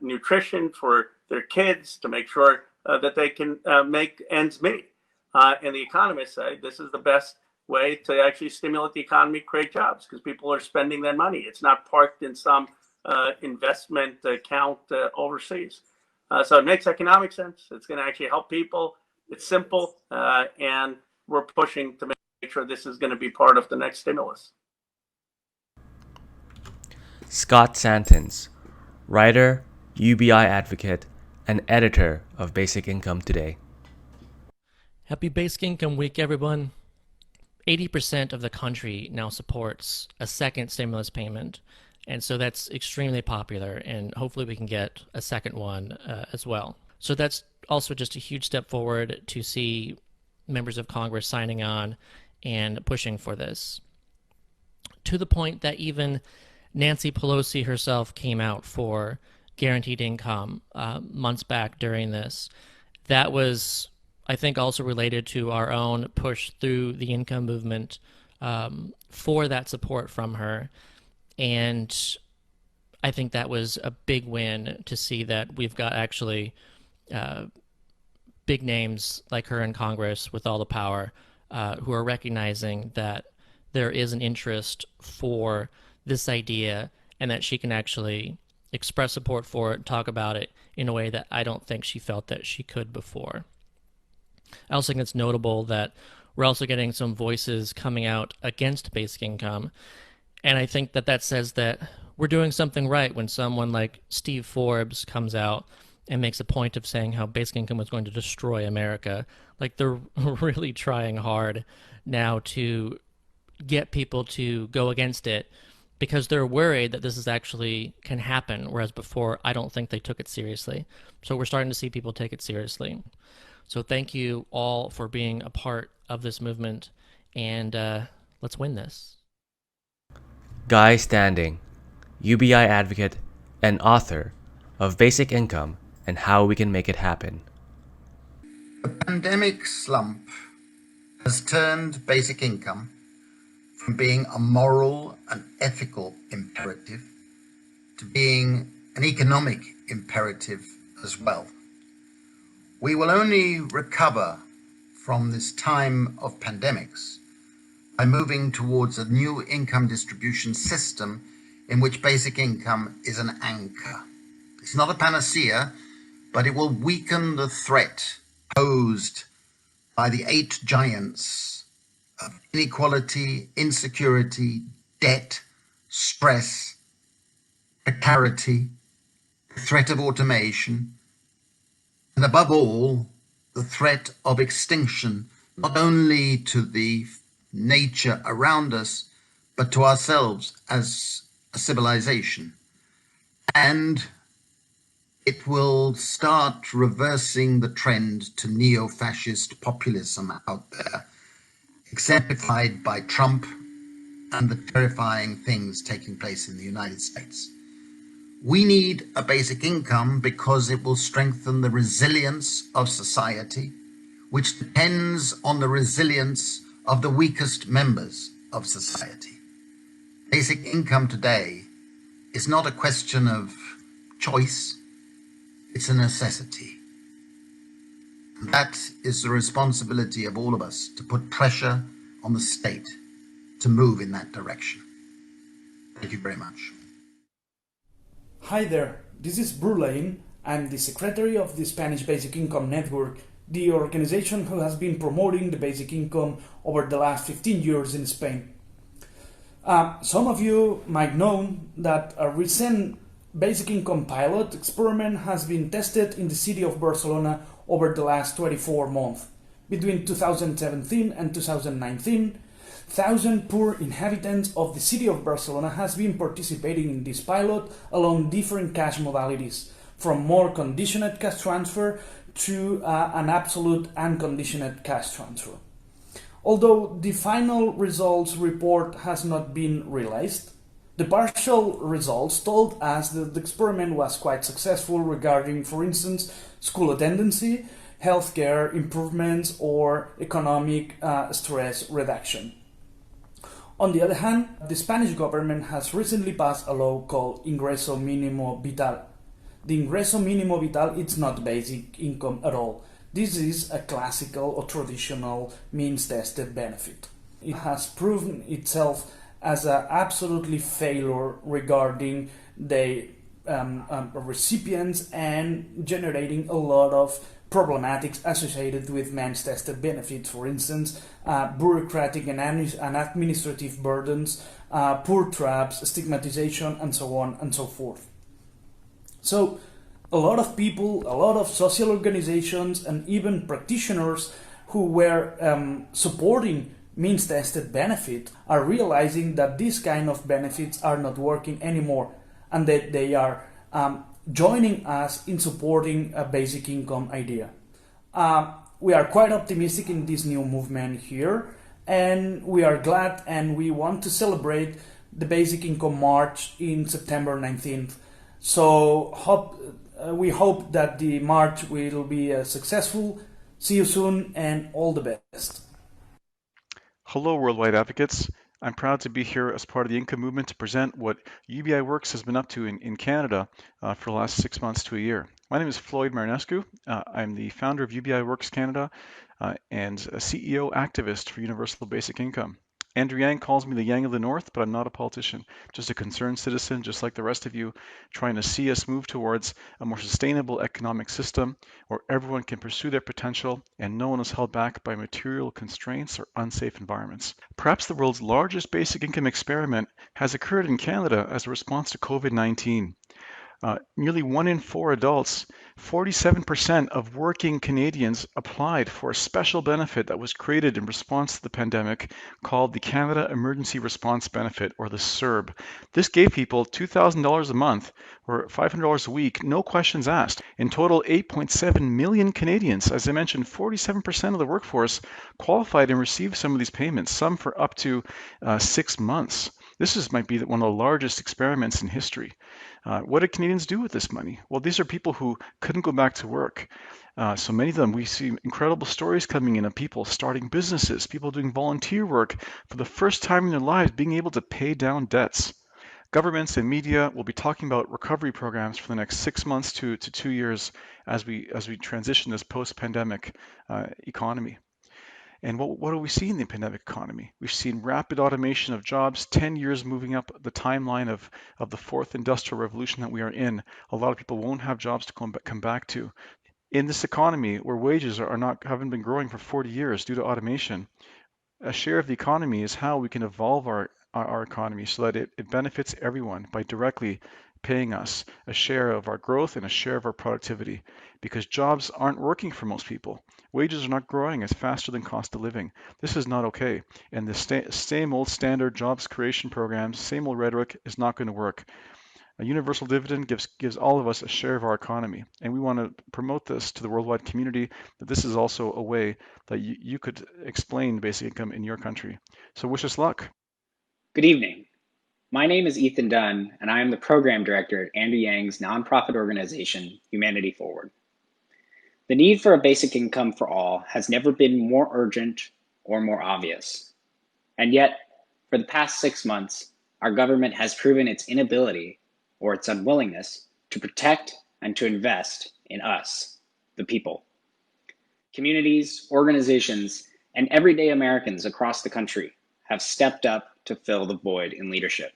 nutrition for their kids, to make sure that they can make ends meet. And the economists say this is the best way to actually stimulate the economy, create jobs, because people are spending their money. It's not parked in some investment account overseas. So it makes economic sense. It's going to actually help people. It's simple, and we're pushing to make sure this is going to be part of the next stimulus. Scott Santens, writer, UBI advocate, and editor of Basic Income Today. Happy Basic Income Week, everyone. 80% of the country now supports a second stimulus payment, and so that's extremely popular, and hopefully we can get a second one as well. So that's also just a huge step forward to see members of Congress signing on and pushing for this. To the point that even Nancy Pelosi herself came out for guaranteed income months back during this. That was, I think, also related to our own push through the income movement for that support from her. And I think that was a big win to see that we've got actually big names like her in Congress with all the power who are recognizing that there is an interest for this idea and that she can actually express support for it, talk about it in a way that I don't think she felt that she could before. I also think it's notable that we're also getting some voices coming out against basic income, and I think that that says that we're doing something right when someone like Steve Forbes comes out and makes a point of saying how basic income was going to destroy America. Like, they're really trying hard now to get people to go against it because they're worried that this is actually can happen, whereas before I don't think they took it seriously. So we're starting to see people take it seriously. So thank you all for being a part of this movement, and let's win this. Guy Standing, UBI advocate and author of Basic Income and How We Can Make It Happen. The pandemic slump has turned basic income from being a moral and ethical imperative to being an economic imperative as well. We will only recover from this time of pandemics by moving towards a new income distribution system in which basic income is an anchor. It's not a panacea, but it will weaken the threat posed by the 8 giants of inequality, insecurity, debt, stress, precarity, the threat of automation, and above all, the threat of extinction, not only to the nature around us, but to ourselves as a civilization. And it will start reversing the trend to neo-fascist populism out there, exemplified by Trump and the terrifying things taking place in the United States. We need a basic income because it will strengthen the resilience of society, which depends on the resilience of the weakest members of society. Basic income today is not a question of choice, it's a necessity. And that is the responsibility of all of us to put pressure on the state to move in that direction. Thank you very much. Hi there, this is Brulain. I'm the secretary of the Spanish Basic Income Network, the organization who has been promoting the basic income over the last 15 years in Spain. Some of you might know that a recent basic income pilot experiment has been tested in the city of Barcelona over the last 24 months. Between 2017 and 2019, 1,000 poor inhabitants of the city of Barcelona has been participating in this pilot along different cash modalities, from more conditioned cash transfer to an absolute unconditioned cash transfer. Although the final results report has not been released, the partial results told us that the experiment was quite successful regarding, for instance, school attendance, healthcare improvements, or economic stress reduction. On the other hand, the Spanish government has recently passed a law called Ingreso Mínimo Vital. The Ingreso Mínimo Vital is not basic income at all. This is a classical or traditional means-tested benefit. It has proven itself as an absolutely failure regarding the recipients and generating a lot of problematics associated with means-tested benefits, for instance, bureaucratic and administrative burdens, poor traps, stigmatization, and so on and so forth. So, a lot of people, a lot of social organizations, and even practitioners who were supporting means-tested benefit are realizing that these kind of benefits are not working anymore, and that they are joining us in supporting a basic income idea. We are quite optimistic in this new movement here, and we are glad and we want to celebrate the Basic Income March in September 19th. So we hope that the march will be successful. See you soon and all the best. Hello, Worldwide Advocates. I'm proud to be here as part of the income movement to present what UBI Works has been up to in Canada for the last 6 months to a year. My name is Floyd Marinescu. I'm the founder of UBI Works Canada and a CEO activist for Universal Basic Income. Andrew Yang calls me the Yang of the North, but I'm not a politician, just a concerned citizen, just like the rest of you, trying to see us move towards a more sustainable economic system where everyone can pursue their potential and no one is held back by material constraints or unsafe environments. Perhaps the world's largest basic income experiment has occurred in Canada as a response to COVID-19. Nearly 1 in 4 adults, 47% of working Canadians applied for a special benefit that was created in response to the pandemic called the Canada Emergency Response Benefit, or the CERB. This gave people $2,000 a month or $500 a week, no questions asked. In total, 8.7 million Canadians, as I mentioned, 47% of the workforce qualified and received some of these payments, some for up to 6 months. This might be one of the largest experiments in history. What did Canadians do with this money? Well, these are people who couldn't go back to work. So many of them, we see incredible stories coming in of people starting businesses, people doing volunteer work for the first time in their lives, being able to pay down debts. Governments and media will be talking about recovery programs for the next 6 months to 2 years as we transition this post-pandemic economy. And what do we see in the pandemic economy? We've seen rapid automation of jobs, 10 years moving up the timeline of the fourth industrial revolution that we are in. A lot of people won't have jobs to come back to. In this economy where wages haven't been growing for 40 years due to automation, a share of the economy is how we can evolve our economy so that it benefits everyone by directly paying us a share of our growth and a share of our productivity, because jobs aren't working for most people. Wages are not growing as faster than cost of living. This is not okay. And the same old standard jobs creation programs, same old rhetoric is not going to work. A universal dividend gives all of us a share of our economy, and we want to promote this to the worldwide community, that this is also a way that you could explain basic income in your country. So wish us luck. Good evening. My name is Ethan Dunn, and I am the program director at Andrew Yang's nonprofit organization, Humanity Forward. The need for a basic income for all has never been more urgent or more obvious. And yet, for the past 6 months, our government has proven its inability or its unwillingness to protect and to invest in us, the people. Communities, organizations, and everyday Americans across the country have stepped up to fill the void in leadership.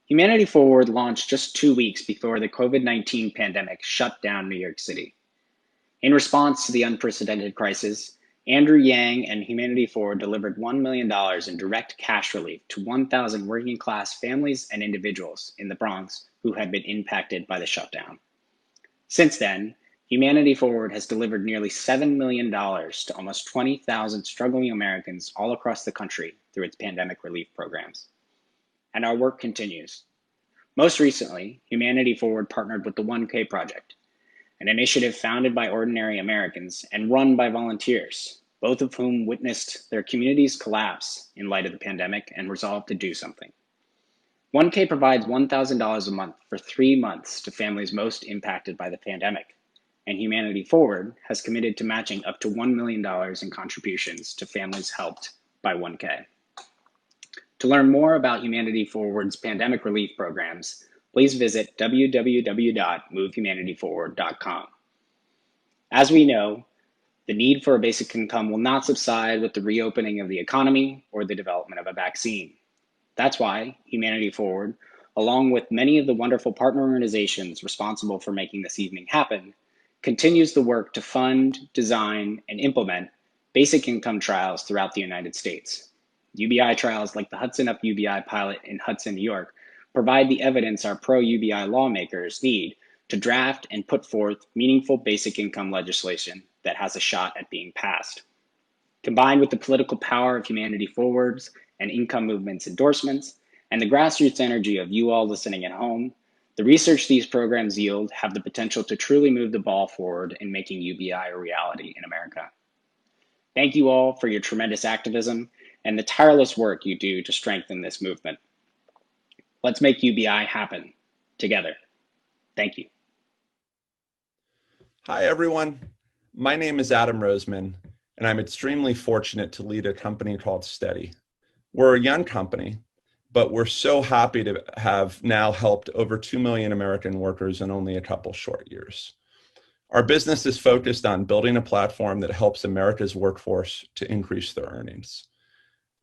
Humanity Forward launched just 2 weeks before the COVID-19 pandemic shut down New York City. In response to the unprecedented crisis, Andrew Yang and Humanity Forward delivered $1 million in direct cash relief to 1,000 working class families and individuals in the Bronx who had been impacted by the shutdown. Since then, Humanity Forward has delivered nearly $7 million to almost 20,000 struggling Americans all across the country through its pandemic relief programs. And our work continues. Most recently, Humanity Forward partnered with the 1K Project, an initiative founded by ordinary Americans and run by volunteers, both of whom witnessed their communities collapse in light of the pandemic and resolved to do something. 1K provides $1,000 a month for 3 months to families most impacted by the pandemic, and Humanity Forward has committed to matching up to $1 million in contributions to families helped by 1K. To learn more about Humanity Forward's pandemic relief programs, please visit www.movehumanityforward.com. As we know, the need for a basic income will not subside with the reopening of the economy or the development of a vaccine. That's why Humanity Forward, along with many of the wonderful partner organizations responsible for making this evening happen, continues the work to fund, design, and implement basic income trials throughout the United States. UBI trials like the Hudson Up UBI pilot in Hudson, New York, provide the evidence our pro-UBI lawmakers need to draft and put forth meaningful basic income legislation that has a shot at being passed. Combined with the political power of Humanity Forward's and income movement's endorsements, and the grassroots energy of you all listening at home, the research these programs yield have the potential to truly move the ball forward in making UBI a reality in America. Thank you all for your tremendous activism and the tireless work you do to strengthen this movement. Let's make UBI happen together. Thank you. Hi, everyone. My name is Adam Roseman, and I'm extremely fortunate to lead a company called Steady. We're a young company, but we're so happy to have now helped over 2 million American workers in only a couple short years. Our business is focused on building a platform that helps America's workforce to increase their earnings.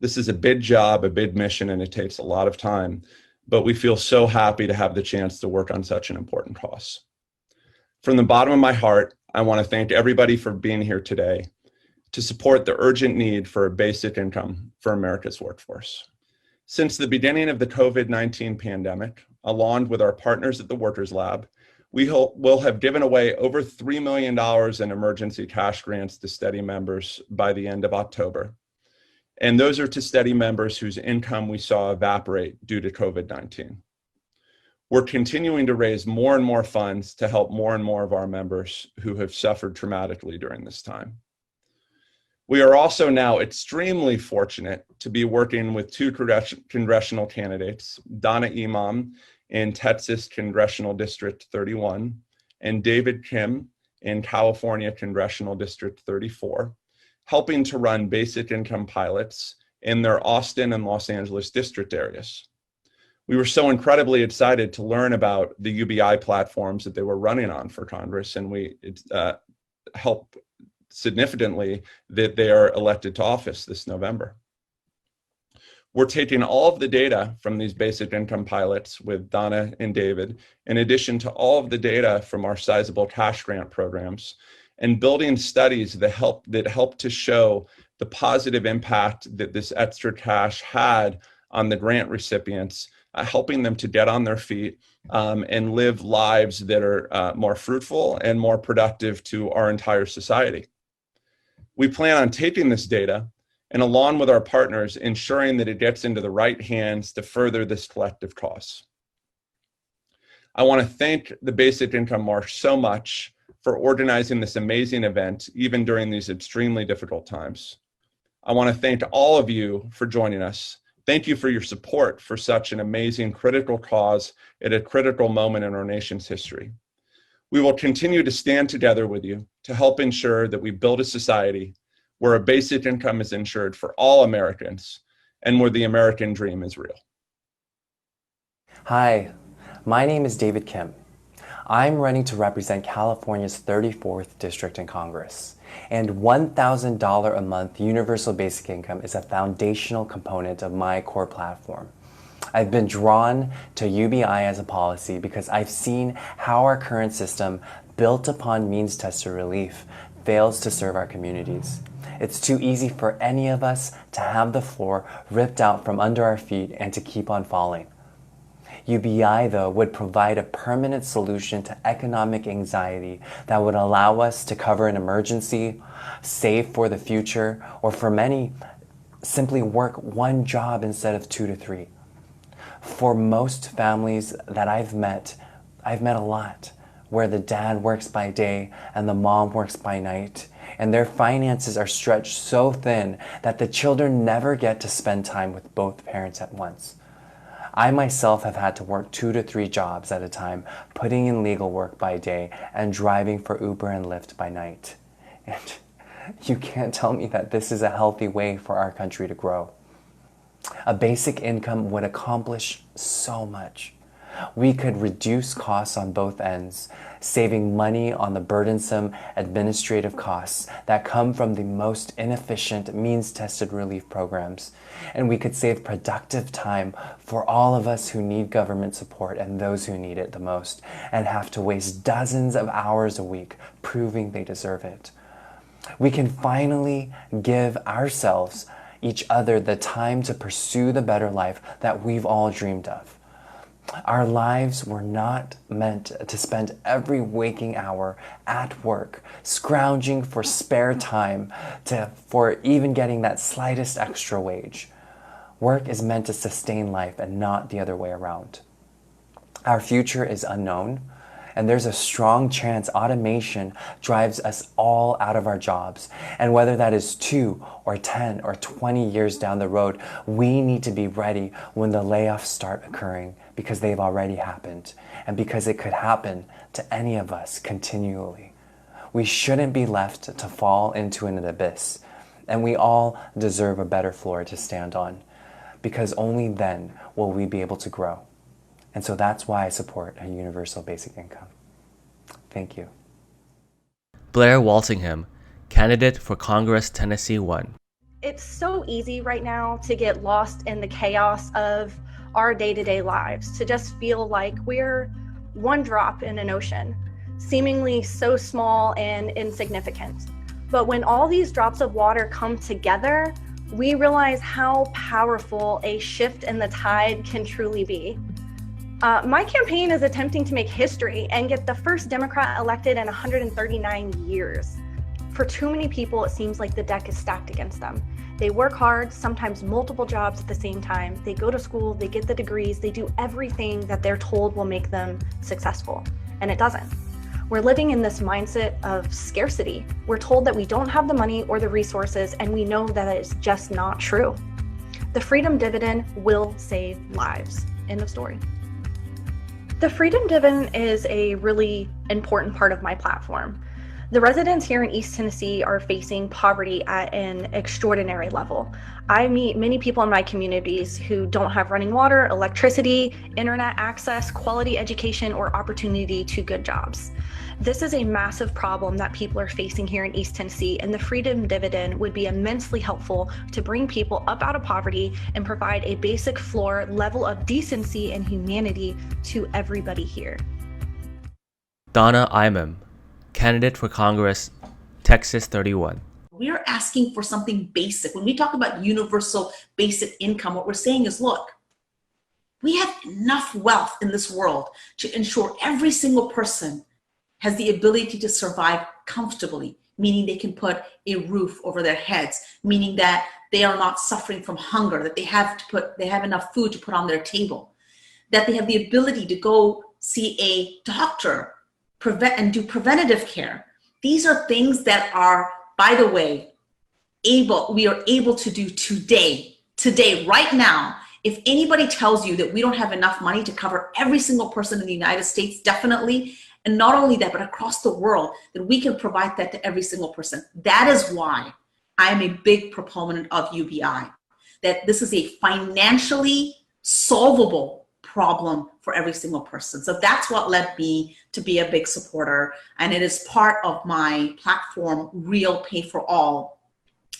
This is a big job, a big mission, and it takes a lot of time, but we feel so happy to have the chance to work on such an important cause. From the bottom of my heart, I want to thank everybody for being here today to support the urgent need for a basic income for America's workforce. Since the beginning of the COVID-19 pandemic, along with our partners at the Workers Lab, we will have given away over $3 million in emergency cash grants to Steady members by the end of October. And those are to Steady members whose income we saw evaporate due to COVID-19. We're continuing to raise more and more funds to help more and more of our members who have suffered traumatically during this time. We are also now extremely fortunate to be working with 2 congressional candidates, Donna Imam in Texas Congressional District 31 and David Kim in California Congressional District 34, helping to run basic income pilots in their Austin and Los Angeles district areas. We were so incredibly excited to learn about the UBI platforms that they were running on for Congress, and we helped significantly that they are elected to office this November. We're taking all of the data from these basic income pilots with Donna and David, in addition to all of the data from our sizable cash grant programs, and building studies that help to show the positive impact that this extra cash had on the grant recipients, helping them to get on their feet and live lives that are more fruitful and more productive to our entire society. We plan on taking this data and, along with our partners, ensuring that it gets into the right hands to further this collective cause. I want to thank the Basic Income March so much for organizing this amazing event, even during these extremely difficult times. I want to thank all of you for joining us. Thank you for your support for such an amazing, critical cause at a critical moment in our nation's history. We will continue to stand together with you to help ensure that we build a society where a basic income is ensured for all Americans and where the American dream is real. Hi, my name is David Kim. I'm running to represent California's 34th District in Congress, and $1,000 a month universal basic income is a foundational component of my core platform. I've been drawn to UBI as a policy because I've seen how our current system, built upon means-tested relief, fails to serve our communities. It's too easy for any of us to have the floor ripped out from under our feet and to keep on falling. UBI, though, would provide a permanent solution to economic anxiety that would allow us to cover an emergency, save for the future, or for many, simply work one job instead of 2 to 3. For most families that I've met a lot, where the dad works by day and the mom works by night, and their finances are stretched so thin that the children never get to spend time with both parents at once. I myself have had to work 2 to 3 jobs at a time, putting in legal work by day and driving for Uber and Lyft by night. And you can't tell me that this is a healthy way for our country to grow. A basic income would accomplish so much. We could reduce costs on both ends, saving money on the burdensome administrative costs that come from the most inefficient means-tested relief programs. And we could save productive time for all of us who need government support and those who need it the most, and have to waste dozens of hours a week proving they deserve it. We can finally give ourselves, each other, the time to pursue the better life that we've all dreamed of. Our lives were not meant to spend every waking hour at work, scrounging for spare time for even getting that slightest extra wage. Work is meant to sustain life and not the other way around. Our future is unknown, and there's a strong chance automation drives us all out of our jobs. And whether that is 2 or 10 or 20 years down the road, we need to be ready when the layoffs start occurring, because they've already happened, and because it could happen to any of us continually. We shouldn't be left to fall into an abyss, and we all deserve a better floor to stand on, because only then will we be able to grow. And so that's why I support a universal basic income. Thank you. Blair Walsingham, candidate for Congress Tennessee 1. It's so easy right now to get lost in the chaos of our day-to-day lives, to just feel like we're one drop in an ocean, seemingly so small and insignificant. But when all these drops of water come together, we realize how powerful a shift in the tide can truly be. My campaign is attempting to make history and get the first Democrat elected in 139 years. For too many people, it seems like the deck is stacked against them. They work hard, sometimes multiple jobs at the same time. They go to school, they get the degrees, they do everything that they're told will make them successful, and it doesn't. We're living in this mindset of scarcity. We're told that we don't have the money or the resources, and we know that it's just not true. The freedom dividend will save lives. End of story. The freedom dividend is a really important part of my platform. The residents here in East Tennessee are facing poverty at an extraordinary level. I meet many people in my communities who don't have running water, electricity, internet access, quality education, or opportunity to good jobs. This is a massive problem that people are facing here in East Tennessee, and the Freedom Dividend would be immensely helpful to bring people up out of poverty and provide a basic floor level of decency and humanity to everybody here. Donna Imam, candidate for Congress, Texas 31. We are asking for something basic. When we talk about universal basic income, what we're saying is, look, we have enough wealth in this world to ensure every single person has the ability to survive comfortably, meaning they can put a roof over their heads, meaning that they are not suffering from hunger, that they have enough food to put on their table, that they have the ability to go see a doctor, and do preventative care. These are things that are, by the way, we are able to do today, right now. If anybody tells you that we don't have enough money to cover every single person in the United States, definitely, and not only that, but across the world, that we can provide that to every single person. That is why I'm a big proponent of UBI, that this is a financially solvable problem for every single person. So that's what led me to be a big supporter. And it is part of my platform, Real Pay for All.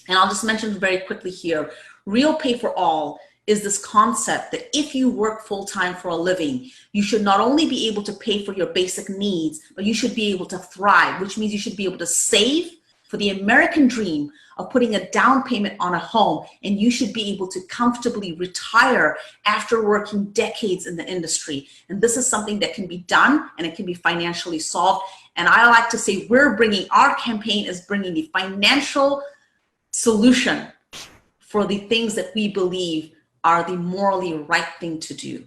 And I'll just mention very quickly here, Real Pay for All is this concept that if you work full-time for a living, you should not only be able to pay for your basic needs, but you should be able to thrive, which means you should be able to save for the American dream of putting a down payment on a home, and you should be able to comfortably retire after working decades in the industry. And this is something that can be done, and it can be financially solved. And I like to say our campaign is bringing the financial solution for the things that we believe are the morally right thing to do.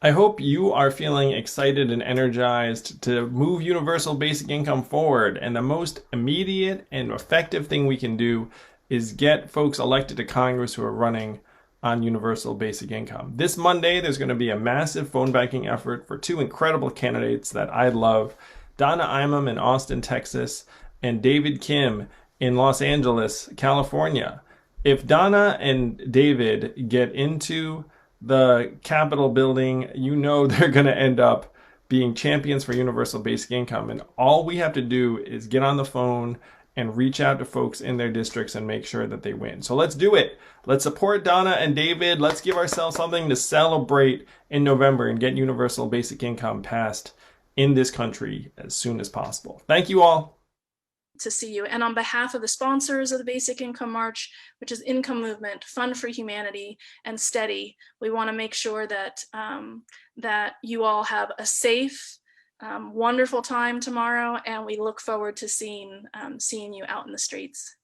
I hope you are feeling excited and energized to move universal basic income forward. And the most immediate and effective thing we can do is get folks elected to Congress who are running on universal basic income. This Monday, there's going to be a massive phone banking effort for two incredible candidates that I love, Donna Imam in Austin, Texas, and David Kim in Los Angeles, California. If Donna and David get into the Capitol building, you know they're going to end up being champions for universal basic income. And all we have to do is get on the phone and reach out to folks in their districts and make sure that they win. So let's do it. Let's support Donna and David. Let's give ourselves something to celebrate in November and get universal basic income passed in this country as soon as possible. Thank you all. To see you. And on behalf of the sponsors of the Basic Income March, which is Income Movement, Fund for Humanity, and Steady, we want to make sure that that you all have a safe, wonderful time tomorrow, and we look forward to seeing you out in the streets.